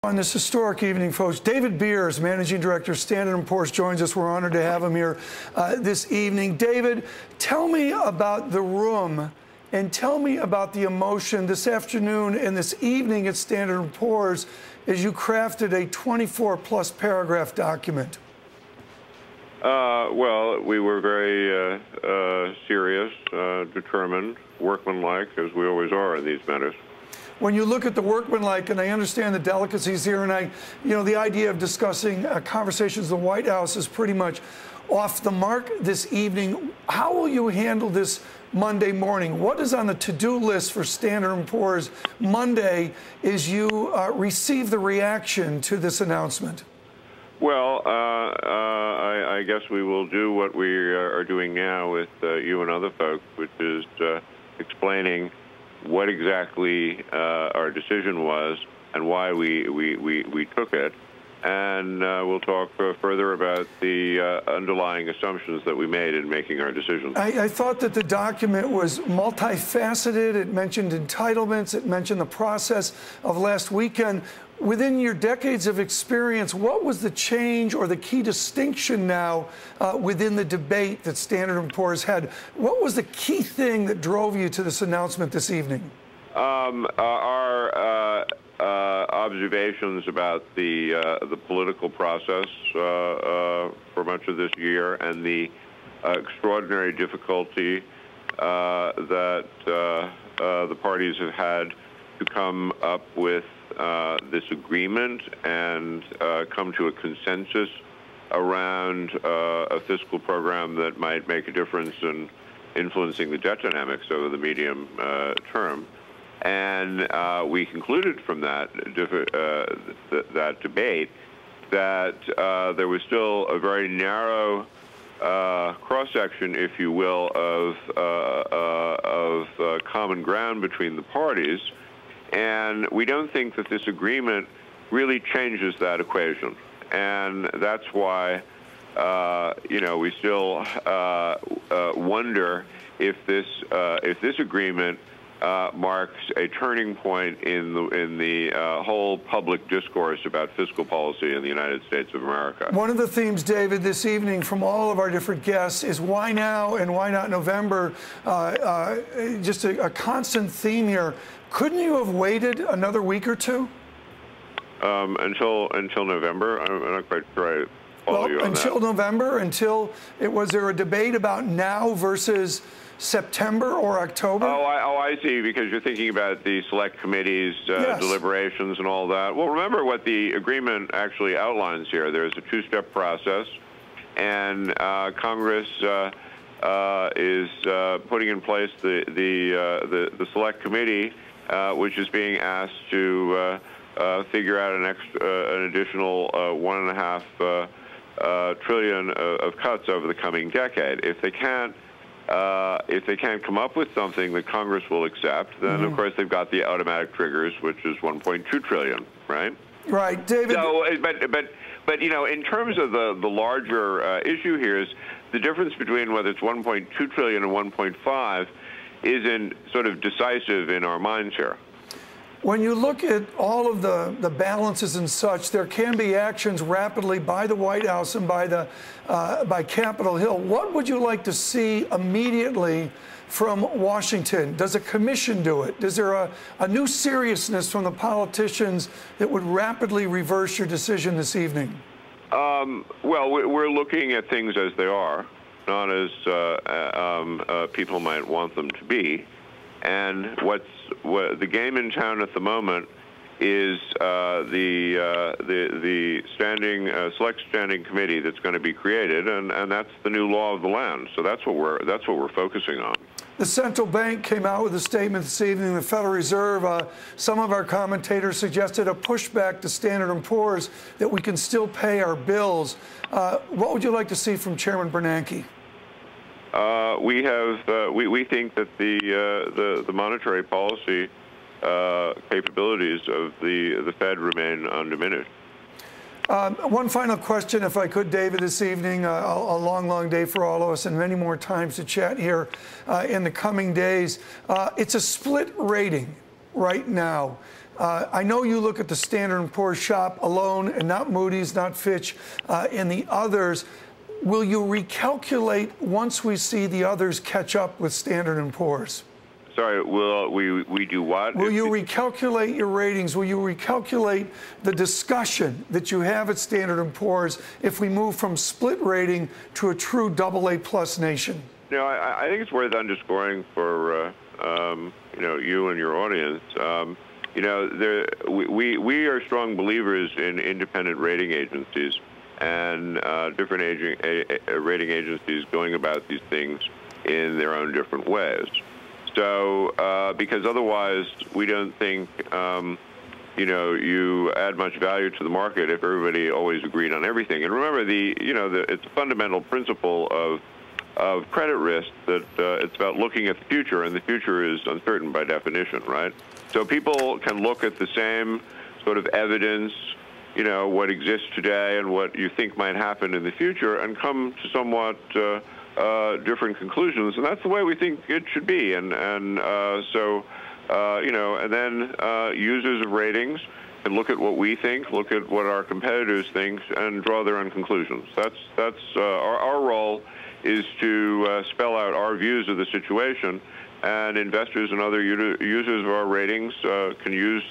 On this historic evening, folks, David Beers, Managing Director, Standard & Poor's, joins us. We're honored to have him here this evening. David, tell me about the room and tell me about the emotion this afternoon and this evening at Standard & Poor's as you crafted a 24-plus paragraph document. Well, we were very serious, determined, workmanlike, as we always are in these matters. When you look at the workmanlike, and I understand the delicacies here, and the idea of discussing conversations in the White House is pretty much off the mark this evening. How will you handle this Monday morning? What is on the to-do list for Standard & Poor's Monday as you receive the reaction to this announcement? Well, I guess we will do what we are doing now with you and other folks, which is explaining what exactly our decision was and why we took it. And we'll talk further about the underlying assumptions that we made in making our decision. I thought that the document was multifaceted. It mentioned entitlements. It mentioned the process of last weekend. Within your decades of experience, what was the change or the key distinction now within the debate that Standard & Poor's had? What was the key thing that drove you to this announcement this evening? Our observations about the political process for much of this year and the extraordinary difficulty that the parties have had to come up with this agreement and come to a consensus around a fiscal program that might make a difference in influencing the debt dynamics over the medium term. And we concluded from that debate that there was still a very narrow cross-section, if you will, of common ground between the parties. And we don't think that this agreement really changes that equation. And that's why, we still wonder if this agreement marks a turning point in the whole public discourse about fiscal policy in the United States of America. One of the themes, David, this evening from all of our different guests is why now and why not November? Just a constant theme here. Couldn't you have waited another week or two? Until November? I'm not quite sure I follow you on that. Until November? Was there a debate about now versus September or October? I see, because you're thinking about the select committees, yes, deliberations and all that. Well, remember what the agreement actually outlines here. There's a two-step process, and Congress is putting in place the select committee, which is being asked to figure out an additional $1.5 trillion of cuts over the coming decade. If they can't come up with something that Congress will accept, then of course they've got the automatic triggers, which is $1.2 trillion, right? Right, David. So, but in terms of the larger issue here is the difference between whether it's 1.2 trillion and 1.5 isn't sort of decisive in our minds here. When you look at all of the balances and such, there can be actions rapidly by the White House and by Capitol Hill. What would you like to see immediately from Washington? Does a commission do it? Is there a new seriousness from the politicians that would rapidly reverse your decision this evening? Well, we're looking at things as they are, not as people might want them to be. And what the game in town at the moment is the select standing committee that's going to be created, and that's the new law of the land. So that's what we're focusing on. The central bank came out with a statement this evening. The Federal Reserve, some of our commentators suggested a pushback to Standard & Poor's that we can still pay our bills. What would you like to see from Chairman Bernanke? We think that the monetary policy capabilities of the Fed remain undiminished. One final question, if I could, David, this evening. A long, long day for all of us and many more times to chat here in the coming days. It's a split rating right now. I know you look at the Standard & Poor's shop alone and not Moody's, not Fitch, and the others. Will you recalculate once we see the others catch up with Standard & Poor's? Sorry, will we do what? Will you recalculate your ratings? Will you recalculate the discussion that you have at Standard & Poor's if we move from split rating to a true AA+ nation? You know, I think it's worth underscoring for you and your audience. You know, we are strong believers in independent rating agencies and different rating agencies going about these things in their own different ways. So, because otherwise we don't think, you add much value to the market if everybody always agreed on everything. And remember, it's a fundamental principle of credit risk that it's about looking at the future, and the future is uncertain by definition, right? So people can look at the same sort of evidence, what exists today and what you think might happen in the future, and come to somewhat different conclusions, and that's the way we think it should be. And then users of ratings can look at what we think, look at what our competitors think, and draw their own conclusions. That's our role is to spell out our views of the situation, and investors and other users of our ratings can use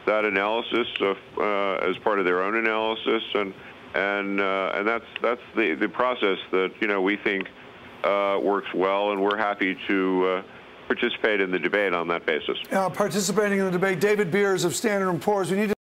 that analysis as part of their own analysis, and that's the process that we think works well, and we're happy to participate in the debate on that basis. Participating in the debate, David Beers of Standard & Poor's. We need to